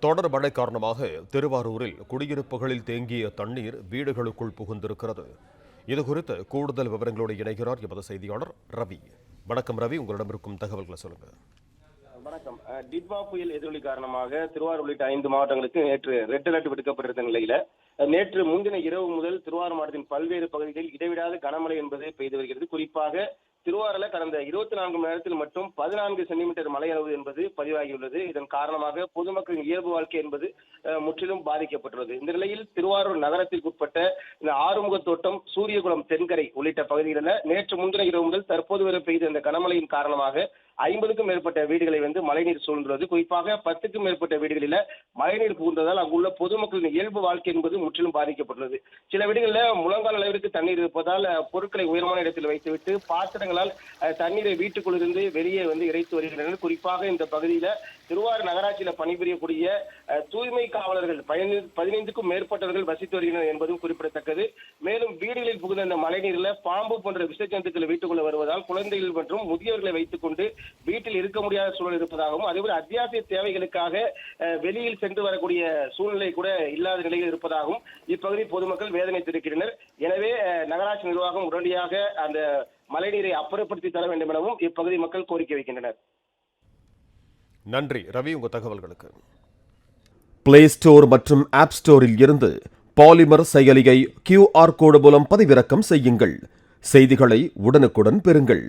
தொடர் மழை காரணமாக திருவாரூரில் குடியிருப்புகளில் தேங்கிய தண்ணீர் வீடுகளுக்குள் புகுந்திருக்கிறது. இதுகுறித்து கூடுதல் விவரங்களோடு இணைகிறார் எமது செய்தியாளர் ரவி. வணக்கம் ரவி, உங்களிடம் இருக்கும் தகவல்களை சொல்லுங்க. வணக்கம். டிட்வா புயல் எதிரொலி காரணமாக திருவாரூர் உள்ளிட்ட 5 மாவட்டங்களுக்கு நேற்று ரெட் அலர்ட் விடுக்கப்பட்டிருந்த நிலையில நேற்று முன்தின இரவு முதல் திருவாரூர் மாவட்டத்தின் பல்வேறு பகுதிகளில் இடைவிடாத கனமழை என்பது பெய்து வருகிறது. குறிப்பாக திருவாரூர்ல கடந்த 24 மணி நேரத்தில் மட்டும் 14 சென்டிமீட்டர் மழை அளவு என்பது பதிவாகியுள்ளது. இதன் காரணமாக பொதுமக்களின் இயல்பு வாழ்க்கை என்பது முற்றிலும் பாதிக்கப்பட்டுள்ளது. இந்த நிலையில் திருவாரூர் நகரத்திற்குட்பட்ட இந்த ஆறுமுகத்தோட்டம், சூரியகுளம் தென்கரை உள்ளிட்ட பகுதிகளில் நேற்று முன்தின இரவு முதல் தற்போது வரை பெய்த இந்த கனமழையின் காரணமாக 50க்கும் மேற்பட்ட வீடுகளை மழைநீர் சூழ்ந்துள்ளது. குறிப்பாக 10க்கும் மேற்பட்ட வீடுகளில் மழைநீர் புகுந்ததால் அங்குள்ள பொதுமக்களின் இயல்பு வாழ்க்கை என்பது முற்றிலும் பாதிக்கப்பட்டுள்ளது. சில வீடுகளில் முழங்கால் அளவிற்கு தண்ணீர் இருப்பதால் பொருட்களை உயரமான இடத்தில் வைத்துவிட்டு பாத்திரங்களால் தண்ணீரை வீட்டுக்குள்ளிருந்து வெளியே இறைத்து வருகின்றனர். குறிப்பாக இந்த பகுதியில் திருவாரூர் நகராட்சியில் பணிபுரியக்கூடிய தூய்மை காவலர்கள் 15க்கும் மேற்பட்டவர்கள் வசித்து வருகின்றனர் என்பதும் குறிப்பிடத்தக்கது. மேலும் வீடுகளில் புகுந்த இந்த மழைநீரில் பாம்பு போன்ற விஷ ஜந்துக்கள் வீட்டுக்குள்ள வருவதால் குழந்தைகள் மற்றும் முதியவர்களை வைத்துக் கொண்டு வீட்டில் இருக்க முடியாத சூழல் இருப்பதாகவும், அதேபோல் அத்தியாவசிய தேவைகளுக்காக வெளியில் சென்று வரக்கூடிய சூழ்நிலை கூட இல்லாத நிலையில் இருப்பதாகவும் இப்பகுதி பொதுமக்கள் வேதனை தெரிவிக்கின்றனர். எனவே நகராட்சி நிர்வாகம் உடனடியாக அந்த மழைநீரை அப்புறப்படுத்தி தர வேண்டும் எனவும் இப்பகுதி மக்கள் கோரிக்கை வைக்கின்றனர். நன்றி ரவி, உங்க தகவல்களுக்கு. பிளே ஸ்டோர் மற்றும் ஆப் ஸ்டோரில் இருந்து பாலிமர் செயலியை QR கோடு மூலம் பதிவிறக்கம் செய்யுங்கள். செய்திகளை உடனுக்குடன் பெறுங்கள்.